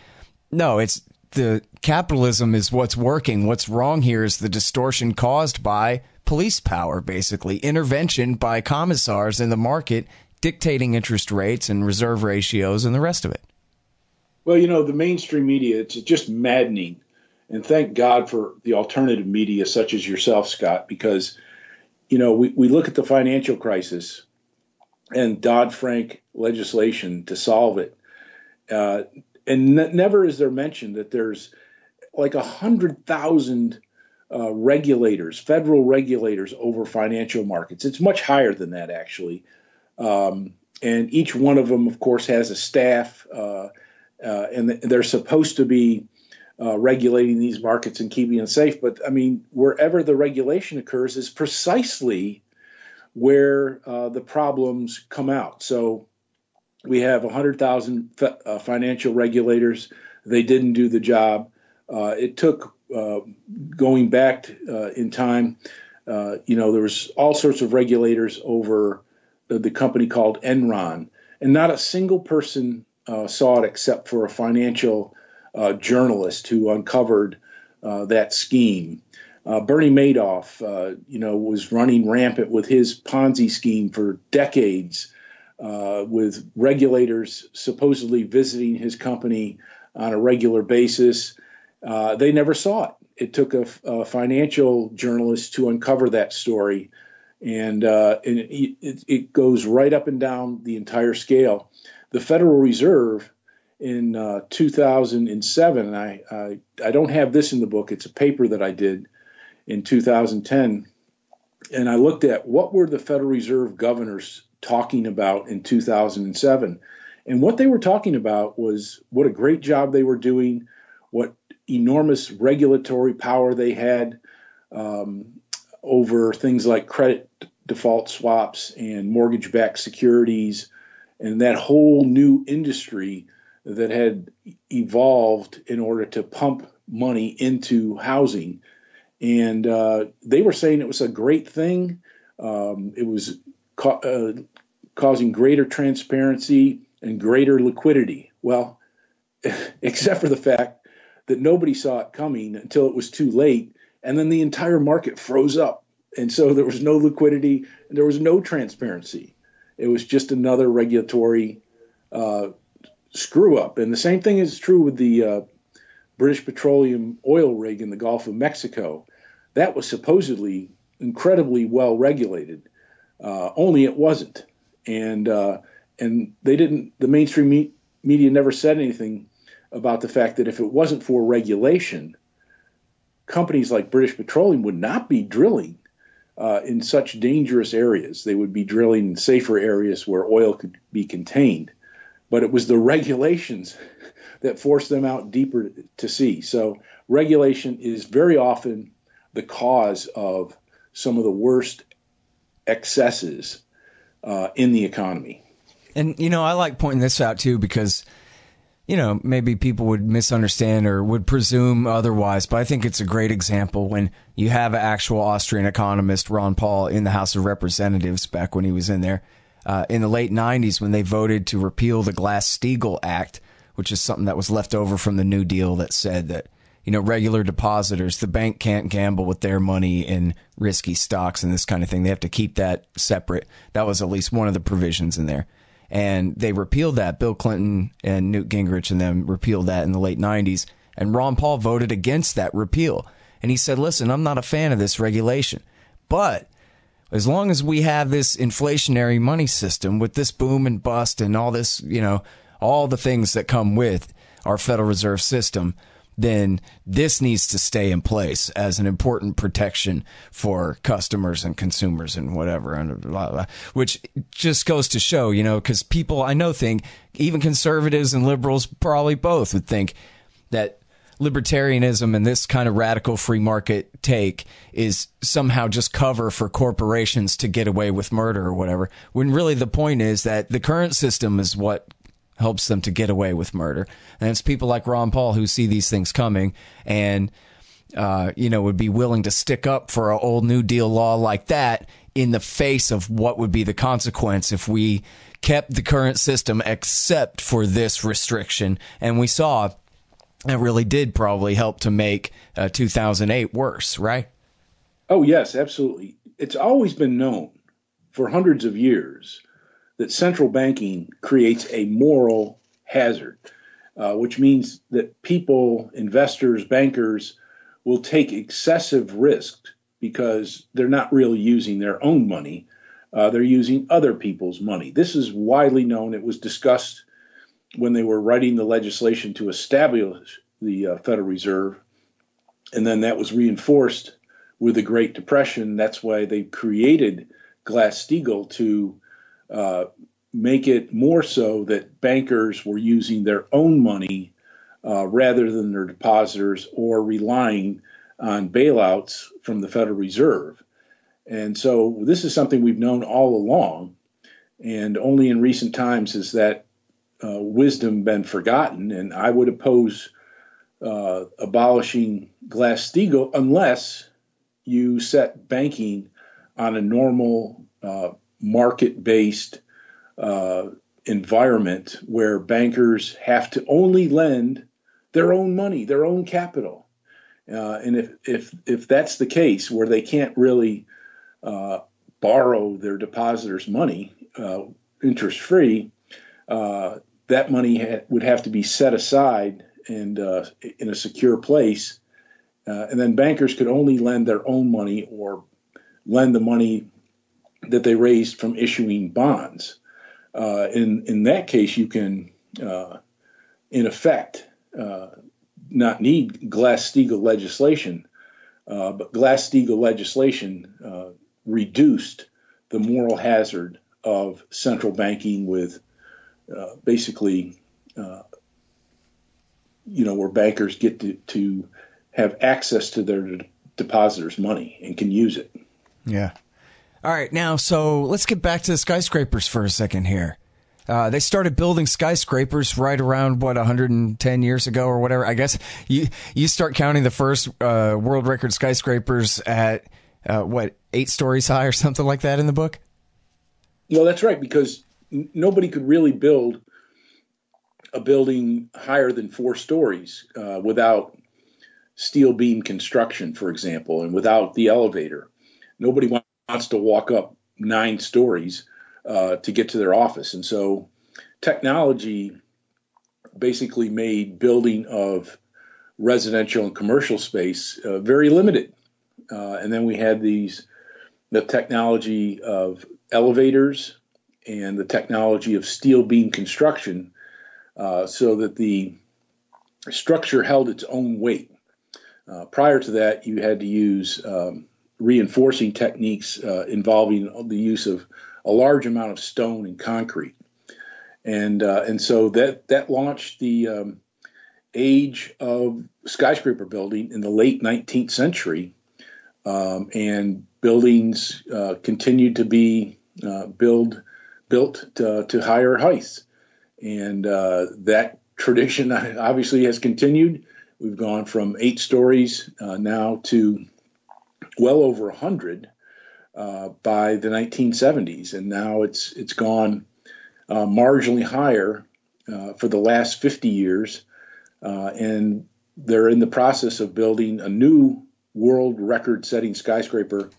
no, it's the capitalism is what's working. What's wrong here is the distortion caused by police power, basically intervention by commissars in the market, dictating interest rates and reserve ratios and the rest of it. Well, the mainstream media, it's just maddening. And thank God for the alternative media such as yourself, Scott, because, we look at the financial crisis and Dodd-Frank legislation to solve it. And never is there mention that there's like 100,000 regulators, federal regulators over financial markets. It's much higher than that, actually. And each one of them, of course, has a staff, and they're supposed to be regulating these markets and keeping them safe. But, wherever the regulation occurs is precisely where the problems come out. So we have 100,000 financial regulators. They didn't do the job. It took going back in time. There was all sorts of regulators over the company called Enron, and not a single person saw it except for a financial journalist who uncovered that scheme. Bernie Madoff, was running rampant with his Ponzi scheme for decades, with regulators supposedly visiting his company on a regular basis. They never saw it. It took a financial journalist to uncover that story, and it goes right up and down the entire scale. The Federal Reserve in 2007, and I don't have this in the book. It's a paper that I did in 2010, and I looked at what were the Federal Reserve governors talking about in 2007. And what they were talking about was what a great job they were doing, what enormous regulatory power they had over things like credit default swaps and mortgage-backed securities, and that whole new industry that had evolved in order to pump money into housing. And they were saying it was a great thing. It was causing greater transparency and greater liquidity. Well, except for the fact that nobody saw it coming until it was too late, and then the entire market froze up. And so there was no liquidity, and there was no transparency. It was just another regulatory screw up. And the same thing is true with the British Petroleum oil rig in the Gulf of Mexico. That was supposedly incredibly well regulated, only it wasn't. And they didn't. The mainstream media never said anything about the fact that if it wasn't for regulation, companies like British Petroleum would not be drilling in such dangerous areas. They would be drilling in safer areas where oil could be contained. But it was the regulations that forced them out deeper to sea. So regulation is very often the cause of some of the worst excesses in the economy. And, I like pointing this out, too, because, maybe people would misunderstand or would presume otherwise. But I think it's a great example when you have an actual Austrian economist, Ron Paul, in the House of Representatives back when he was in there. In the late 90s, when they voted to repeal the Glass-Steagall Act, which is something that was left over from the New Deal that said that, regular depositors, the bank can't gamble with their money in risky stocks and this kind of thing. They have to keep that separate. That was at least one of the provisions in there. And they repealed that. Bill Clinton and Newt Gingrich and them repealed that in the late 90s. And Ron Paul voted against that repeal. And he said, listen, I'm not a fan of this regulation. But as long as we have this inflationary money system with this boom and bust and all this, all the things that come with our Federal Reserve System, then this needs to stay in place as an important protection for customers and consumers and whatever, and blah, blah, which just goes to show, because people I know think, even conservatives and liberals probably both would think that libertarianism and this kind of radical free market take is somehow just cover for corporations to get away with murder or whatever, when really the point is that the current system is what helps them to get away with murder. And it's people like Ron Paul who see these things coming and, would be willing to stick up for an old New Deal law like that in the face of what would be the consequence if we kept the current system except for this restriction. And we saw it really did probably help to make 2008 worse, right? Oh, yes, absolutely. It's always been known for hundreds of years that central banking creates a moral hazard, which means that people, investors, bankers will take excessive risk because they're not really using their own money. They're using other people's money. This is widely known. It was discussed when they were writing the legislation to establish the Federal Reserve, and then that was reinforced with the Great Depression. That's why they created Glass-Steagall to make it more so that bankers were using their own money rather than their depositors or relying on bailouts from the Federal Reserve. And so this is something we've known all along, and only in recent times has that wisdom been forgotten. And I would oppose abolishing Glass-Steagall unless you set banking on a normal market-based environment where bankers have to only lend their own money, their own capital. And if that's the case, where they can't really borrow their depositors' money interest-free, that money would have to be set aside and in a secure place. And then bankers could only lend their own money or lend the money that they raised from issuing bonds. In that case, you can, in effect, not need Glass-Steagall legislation, but Glass-Steagall legislation reduced the moral hazard of central banking with basically, where bankers get to have access to their depositors' money and can use it. Yeah. All right. Now, so let's get back to the skyscrapers for a second here. They started building skyscrapers right around, 110 years ago or whatever. I guess you start counting the first world record skyscrapers at, 8 stories high or something like that in the book? Well, that's right, because nobody could really build a building higher than 4 stories without steel beam construction, for example, and without the elevator. Nobody wants to walk up 9 stories to get to their office. And so technology basically made building of residential and commercial space very limited. And then we had the technology of elevators and the technology of steel beam construction so that the structure held its own weight. Prior to that, you had to use reinforcing techniques involving the use of a large amount of stone and concrete. And so that launched the age of skyscraper building in the late 19th century. And buildings continued to be built to higher heights. And that tradition obviously has continued. We've gone from 8 stories now to well over 100 by the 1970s, and now it's gone marginally higher for the last 50 years, and they're in the process of building a new world record-setting skyscraper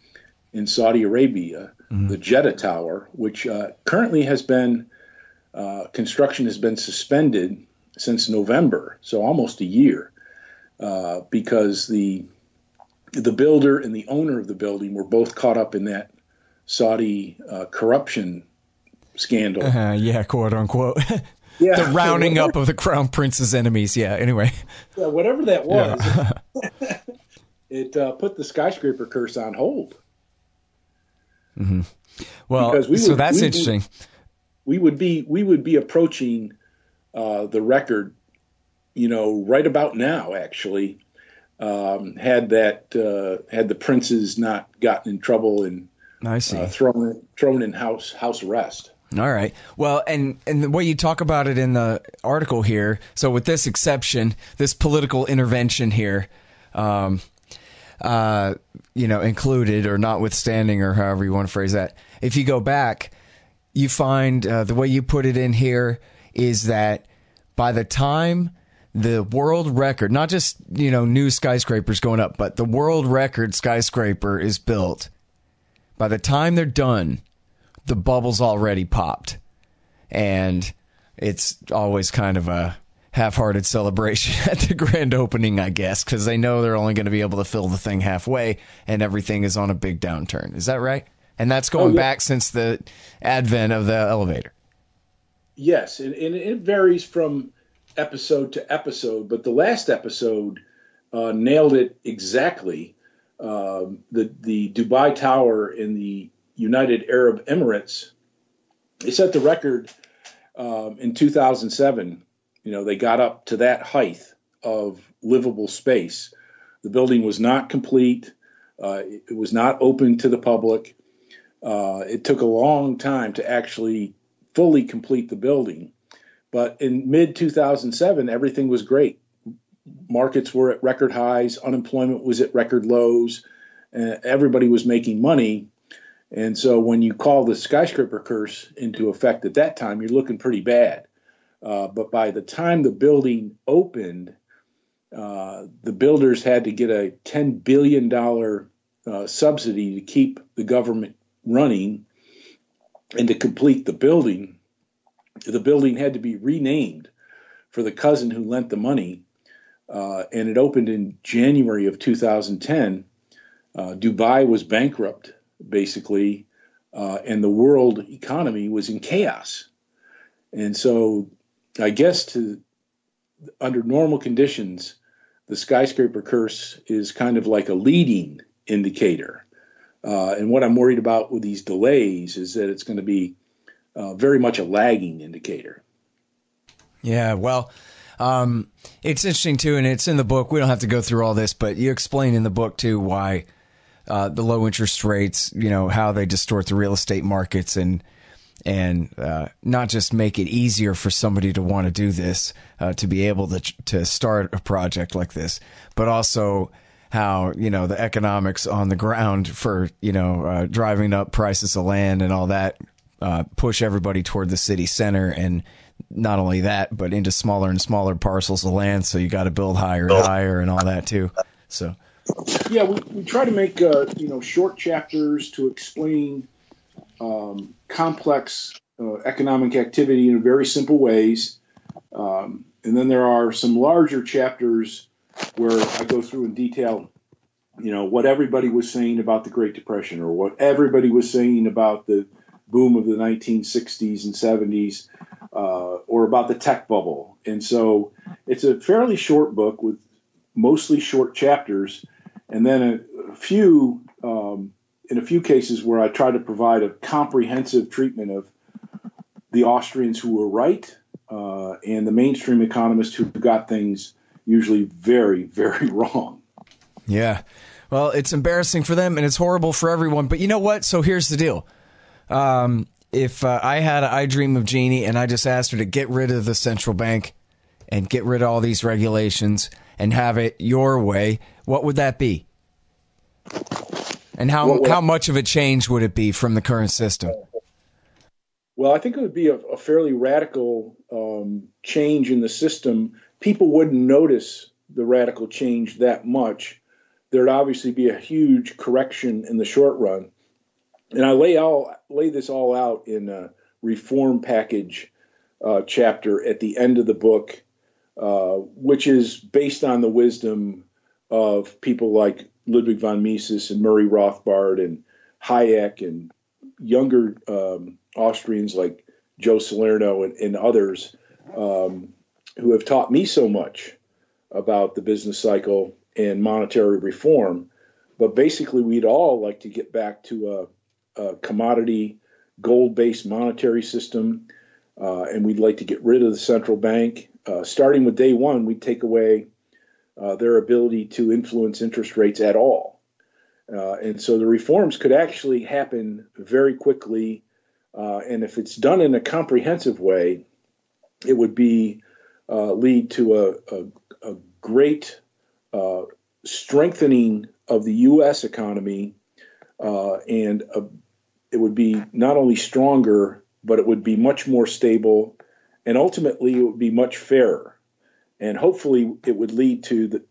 in Saudi Arabia, the Jeddah Tower, which currently has been construction has been suspended since November, so almost a year, because the builder and the owner of the building were both caught up in that Saudi corruption scandal. Yeah, quote unquote. Yeah, the rounding up of the crown prince's enemies. Yeah, anyway. Yeah, whatever that was, yeah. It put the skyscraper curse on hold. Mm-hmm. Well, that's interesting. We would be approaching the record, right about now, actually. Had the princes not gotten in trouble and I see. Thrown in house arrest. All right. Well, and the way you talk about it in the article here, so with this exception, this political intervention here, included or notwithstanding or however you want to phrase that, if you go back, you find the way you put it in here is that by the time the world record, not just, new skyscrapers going up, but the world record skyscraper is built, by the time they're done, the bubble's already popped. And it's always kind of a half-hearted celebration at the grand opening, I guess, because they know they're only going to be able to fill the thing halfway and everything is on a big downturn. Is that right? And that's going back since the advent of the elevator. Yes, and it varies from episode to episode, but the last episode nailed it exactly. The Dubai Tower in the United Arab Emirates, it set the record in 2007. They got up to that height of livable space. The building was not complete. It was not open to the public. It took a long time to actually fully complete the building. But in mid-2007, everything was great. Markets were at record highs. Unemployment was at record lows. Everybody was making money. And so when you call the skyscraper curse into effect at that time, you're looking pretty bad. But by the time the building opened, the builders had to get a $10 billion subsidy to keep the government running. And to complete the building had to be renamed for the cousin who lent the money. And it opened in January of 2010. Dubai was bankrupt, basically, and the world economy was in chaos. And so I guess under normal conditions, the skyscraper curse is kind of like a leading indicator. And what I'm worried about with these delays is that it's going to be very much a lagging indicator. Yeah, well, it's interesting, too, and it's in the book. We don't have to go through all this, but you explain in the book, too, why the low interest rates, how they distort the real estate markets and not just make it easier for somebody to want to do this, to be able to start a project like this, but also how, the economics on the ground for, driving up prices of land and all that, push everybody toward the city center. And not only that, but into smaller and smaller parcels of land. So you got to build higher and higher and all that too. So, yeah, we try to make, short chapters to explain complex economic activity in very simple ways. And then there are some larger chapters where I go through in detail, what everybody was saying about the Great Depression or what everybody was saying about the boom of the 1960s and 70s or about the tech bubble. And so it's a fairly short book with mostly short chapters. And then a few, in a few cases where I try to provide a comprehensive treatment of the Austrians who were right and the mainstream economists who got things usually very, very wrong. Yeah. Well, it's embarrassing for them and it's horrible for everyone. But you know what? So here's the deal. If I had I Dream of Jeannie and I just asked her to get rid of the central bank and get rid of all these regulations and have it your way, what would that be? And how much of a change would it be from the current system? Well, I think it would be a fairly radical change in the system. People wouldn't notice the radical change that much. There'd obviously be a huge correction in the short run. And I lay this all out in a reform package chapter at the end of the book, which is based on the wisdom of people like Ludwig von Mises and Murray Rothbard and Hayek and younger Austrians like Joe Salerno and others who have taught me so much about the business cycle and monetary reform. But basically, we'd all like to get back to a commodity gold-based monetary system, and we'd like to get rid of the central bank. Starting with day one, we'd take away their ability to influence interest rates at all. And so the reforms could actually happen very quickly. And if it's done in a comprehensive way, it would lead to a great strengthening of the U.S. economy, and it would be not only stronger but it would be much more stable, and ultimately it would be much fairer. And hopefully it would lead to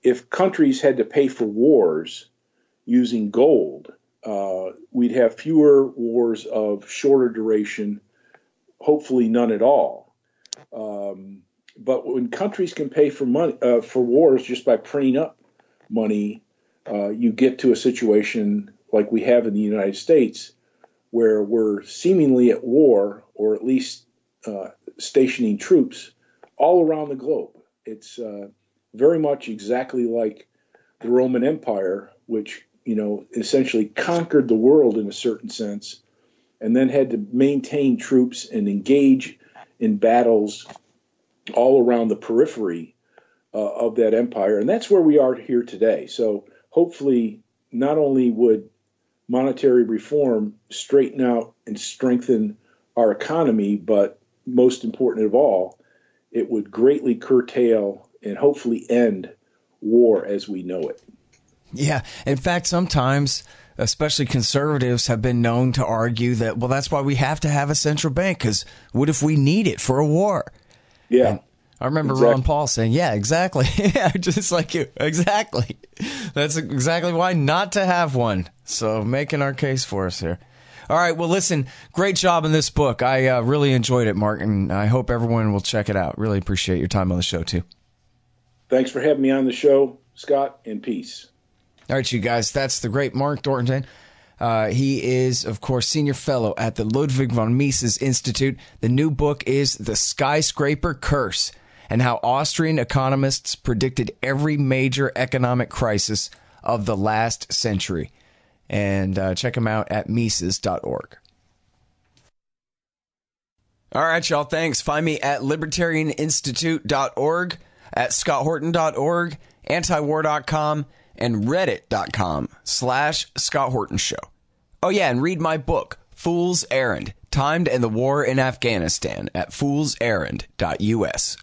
if countries had to pay for wars using gold, we'd have fewer wars of shorter duration, hopefully none at all. But when countries can pay for money for wars just by printing up money, you get to a situation like we have in the United States, where we're seemingly at war, or at least stationing troops all around the globe. It's very much exactly like the Roman Empire, which essentially conquered the world in a certain sense, and then had to maintain troops and engage in battles all around the periphery of that empire. And that's where we are here today. So hopefully not only would monetary reform straighten out and strengthen our economy, but most important of all, it would greatly curtail and hopefully end war as we know it. Yeah. In fact, sometimes, especially conservatives, have been known to argue that, well, that's why we have to have a central bank, because what if we need it for a war? Yeah. And I remember Ron Paul saying, yeah, exactly. Yeah, just like you. Exactly. That's exactly why not to have one. So making our case for us here. All right. Well, listen, great job in this book. I really enjoyed it, Mark, and I hope everyone will check it out. Really appreciate your time on the show, too. Thanks for having me on the show, Scott, and peace. All right, you guys, that's the great Mark Thornton. He is, of course, senior fellow at the Ludwig von Mises Institute. The new book is The Skyscraper Curse, and how Austrian economists predicted every major economic crisis of the last century. And check him out at Mises.org. All right, y'all, thanks. Find me at libertarianinstitute.org, at scotthorton.org, antiwar.com, and reddit.com/Scott Horton Show. Oh, yeah, and read my book, Fool's Errand, Time to End the War in Afghanistan, at foolserrand.us.